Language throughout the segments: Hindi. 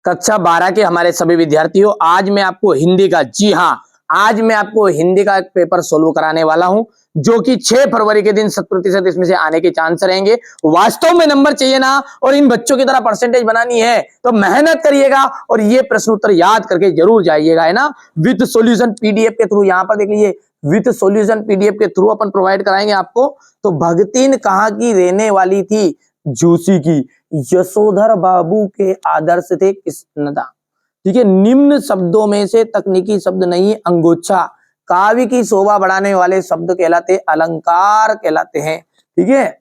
कक्षा 12 के हमारे सभी विद्यार्थियों, आज मैं आपको हिंदी का, जी हाँ, आज मैं आपको हिंदी का एक पेपर सोल्व कराने वाला हूं, जो कि 6 फरवरी के दिन 100% इसमें से आने के चांस रहेंगे। वास्तव में नंबर चाहिए ना, और इन बच्चों की तरह परसेंटेज बनानी है, तो मेहनत करिएगा और ये प्रश्न उत्तर याद करके जरूर जाइएगा, है ना। विद सॉल्यूशन पीडीएफ के थ्रू, यहां पर देख लीजिए, विद सॉल्यूशन पीडीएफ के थ्रू अपन प्रोवाइड कराएंगे आपको। तो भगतीन कहां की रहने वाली थी? झूसी की। यशोधर बाबू के आदर्श थे कृष्णदा। ठीक है, निम्न शब्दों में से तकनीकी शब्द नहीं, अंगोच्छा काव्य की शोभा बढ़ाने वाले शब्द कहलाते, अलंकार कहलाते हैं। ठीक है,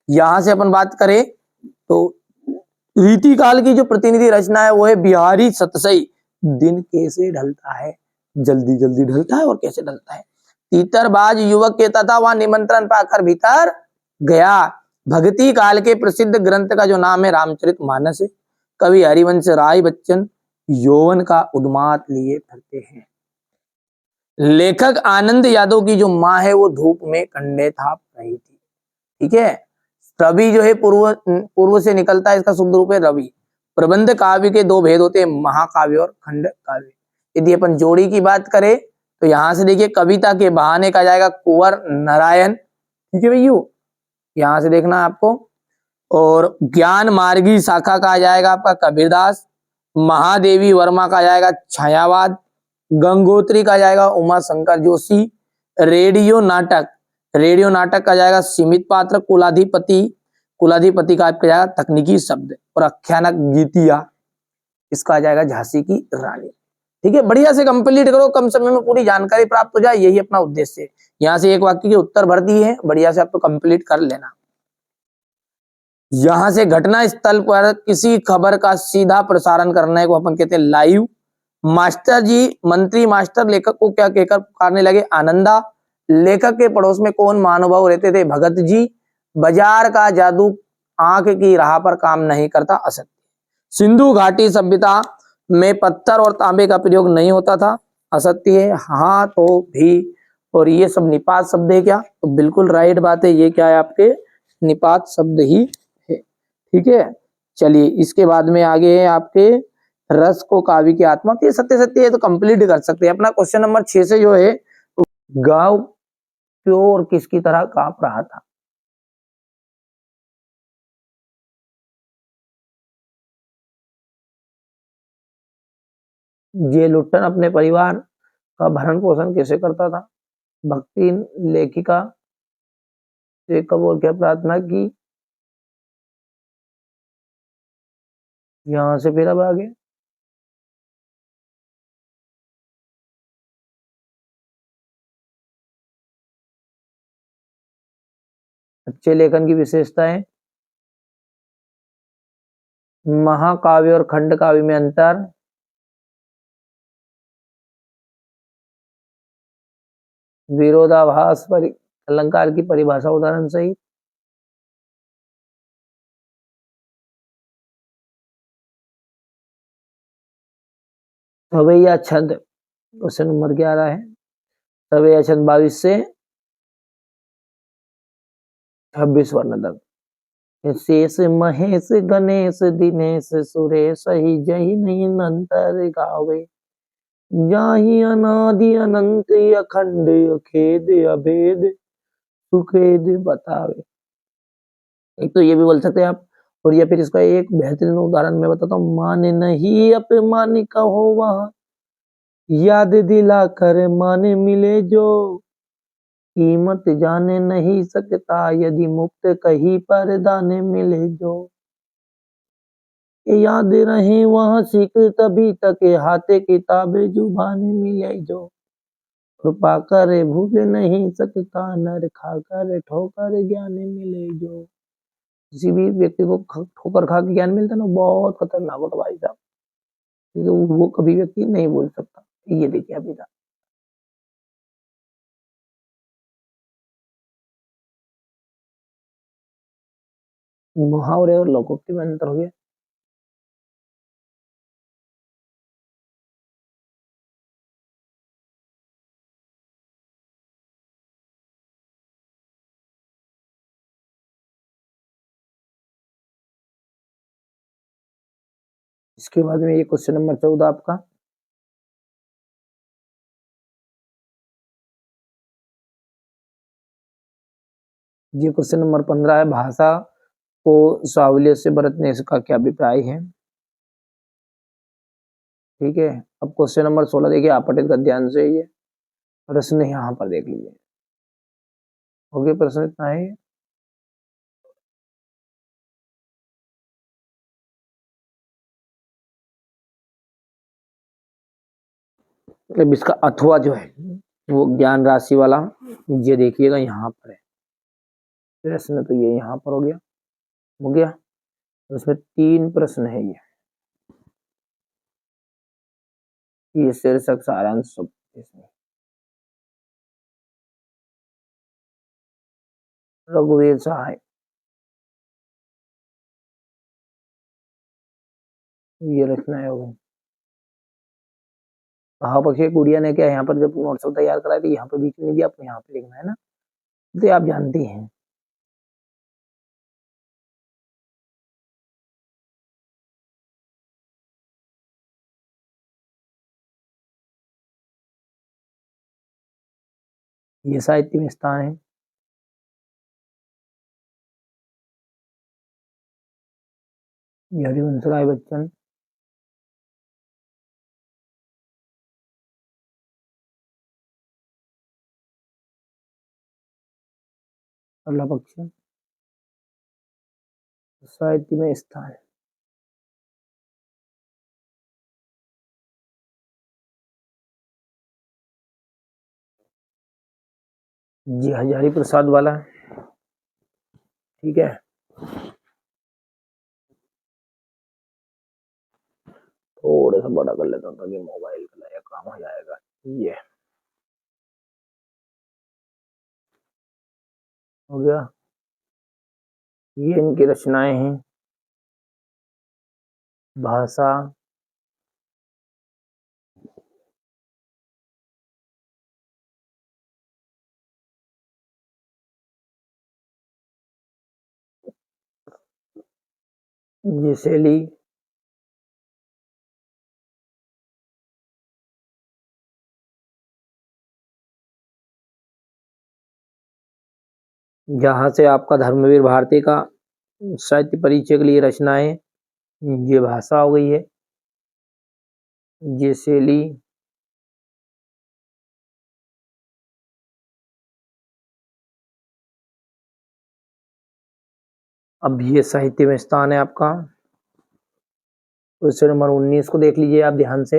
यहां से अपन बात करें तो रीति काल की जो प्रतिनिधि रचना है वो है बिहारी सतसई। दिन कैसे ढलता है? जल्दी जल्दी ढलता है। और कैसे ढलता है? तीतरबाज युवक कहता था, वहां निमंत्रण पाकर भीतर गया। भक्ति काल के प्रसिद्ध ग्रंथ का जो नाम है रामचरितमानस है। कवि हरिवंश राय बच्चन यौवन का उन्माद लिए फिरते हैं। लेखक आनंद यादव की जो माँ है वो धूप में कंडे थाप रही थी। ठीक है, रवि जो है पूर्व से निकलता है, इसका शुद्ध रूप है रवि। प्रबंध काव्य के दो भेद होते हैं, महाकाव्य और खंड काव्य। यदि अपन जोड़ी की बात करें तो यहां से देखिए, कविता के बहाने का जाएगा कुंवर नारायण। ठीक है भैया, यहां से देखना आपको। और ज्ञान मार्गी शाखा का आ जाएगा आपका कबीरदास। महादेवी वर्मा का जाएगा छायावाद। गंगोत्री का जाएगा उमा शंकर जोशी। रेडियो नाटक, रेडियो नाटक का जाएगा सीमित पात्र। कुलाधिपति, कुलाधिपति का आपका जाएगा तकनीकी शब्द। और आख्यानक गीतिया, इसका आ जाएगा झांसी की रानी। ठीक है, बढ़िया से कंप्लीट करो, कम समय में पूरी जानकारी प्राप्त हो जाए, यही अपना उद्देश्य है। यहां से एक वाक्य के उत्तर भर दिए हैं, बढ़िया से आपको कंप्लीट कर लेना। यहां से घटना स्थल पर किसी खबर का सीधा प्रसारण करने को अपन कहते हैं लाइव। मास्टर जी, मंत्री मास्टर लेखक को क्या कहकर पुकारने लगे? आनंदा। लेखक के पड़ोस में कौन महानुभाव रहते थे? भगत जी। बाजार का जादू आंख की राह पर काम नहीं करता, असत्य। सिंधु घाटी सभ्यता में पत्थर और तांबे का प्रयोग नहीं होता था, असत्य है। हाँ तो भी, और ये सब निपात शब्द है क्या? तो बिल्कुल राइट बात है, ये क्या है आपके निपात शब्द ही है। ठीक है, चलिए इसके बाद में आगे है आपके रस को काव्य की आत्मा। तो ये सत्य सत्य है, तो कंप्लीट कर सकते हैं। अपना क्वेश्चन नंबर 6 से जो है, गांव क्यों और किसकी तरह कांप रहा था? ये लुट्टन अपने परिवार का भरण पोषण कैसे करता था? भक्ति लेखिका से कब और क्या प्रार्थना की? यहां से फिर अब आगे अच्छे लेखन की विशेषताएं, महाकाव्य और खंड काव्य में अंतर, विरोधाभास पर अलंकार की परिभाषा उदाहरण सही। सवैया छंद क्वेश्चन नंबर 11 है। सवैया छंद 22 से 26 वर्ण तक। शेष महेश गणेश दिनेश सुरेश ही जही नहीं नंतर गावे। जाहि अनादि अनंत अखंड अखेद अभेद सुखेद बतावे। एक तो ये भी बोल सकते हैं आप, और या फिर इसका एक बेहतरीन उदाहरण मैं बताता हूँ। माने नहीं अपमान कहो वहां, याद दिला कर माने मिले जो। कीमत जाने नहीं सकता यदि मुक्त कहीं पर दाने मिले जो। याद रहे वहां सीख तभी तक हाथे किताबें जुबानी मिले जो। कृपा करे भूल नहीं सकता नर खाकर ठोकर ज्ञान मिले जो। किसी भी व्यक्ति को ठोकर खा के ज्ञान मिलता है ना, बहुत खतरनाक होता भाई साहब, क्योंकि वो कभी व्यक्ति नहीं बोल सकता। ये देखिए अभी था। मुहावरे और लोकोक्ति में अंतर हो गया। इसके बाद में ये क्वेश्चन नंबर 14 आपका, ये क्वेश्चन नंबर 15 है, भाषा को साहुलियत से बरतने का क्या अभिप्राय है। ठीक है, अब क्वेश्चन नंबर 16 देखिए, आप पठित ध्यान से, ये प्रश्न यहाँ पर देख लीजिए। हो गया प्रश्न, इतना है। मतलब इसका अथवा जो है वो ज्ञान राशि वाला, ये देखिएगा यहाँ पर है प्रश्न, तो ये यहाँ पर हो गया, हो गया। उसमें 3 प्रश्न है ये शीर्षक सारांश सब इसमें। रघुवीर सहाय, ये रखना है होगा। हाँ पक्षी गुड़िया ने क्या यहाँ पर जब नोट्स तैयार कराए थे, यहाँ पर बीच में भी आपको यहाँ पे लिखना है ना, तो आप जानती हैं। ये साहित्य में स्थान है। ये हरिवंश राय बच्चन, अगला पक्ष साहित्य में स्थान। जी हजारी प्रसाद वाला, ठीक है। थोड़ा सा बड़ा कर लेता हूँ ताकि मोबाइल का लाया काम हो जाएगा। ये हो गया, ये इनकी रचनाएं हैं। भाषा, ये शैली, जहां से आपका धर्मवीर भारती का साहित्य परिचय के लिए रचनाएं, ये भाषा हो गई है। ये शैली, अब ये साहित्य में स्थान है आपका। क्वेश्चन नंबर 19 को देख लीजिए आप ध्यान से,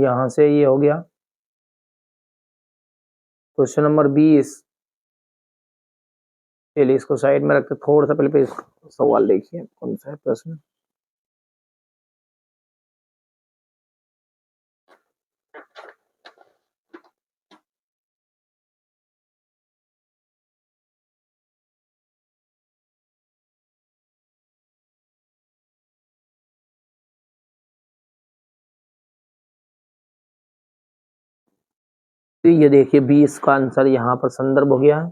यहां से ये हो गया। क्वेश्चन नंबर 20, चलिए इसको साइड में रखते, थोड़ा सा पहले सवाल देखिए कौन सा है प्रश्न। तो ये देखिए 20 का आंसर यहाँ पर संदर्भ हो गया है,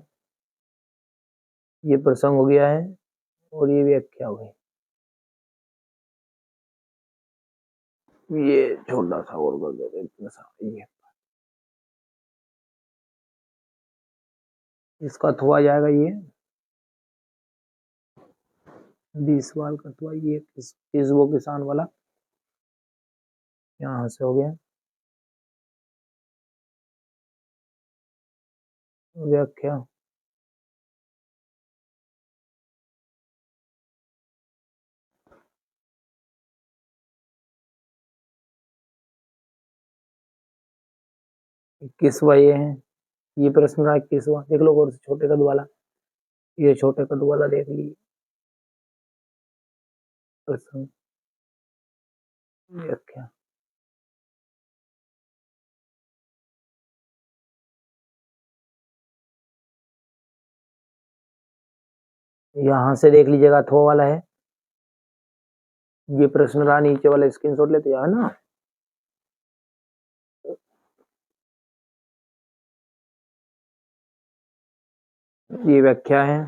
ये प्रसंग हो गया है, और ये व्याख्या हो गई। ये छोटा सा और कर देते इतना सा, ये इसका थोड़ा जाएगा, ये 20 सवाल का थोड़ा, ये किस वो किसान वाला, यहाँ से हो गया। व्याख्या, इक्कीसवा ये है, ये प्रश्न रहा 21वां, देख लो और छोटे कद वाला, ये छोटे कद वाला देख लीजिए प्रश्न। व्याख्या, यहाँ से देख लीजिएगा थो वाला है, ये प्रश्न रहा नीचे वाला, स्क्रीनशॉट लेते जाओ ना। ये व्याख्या है,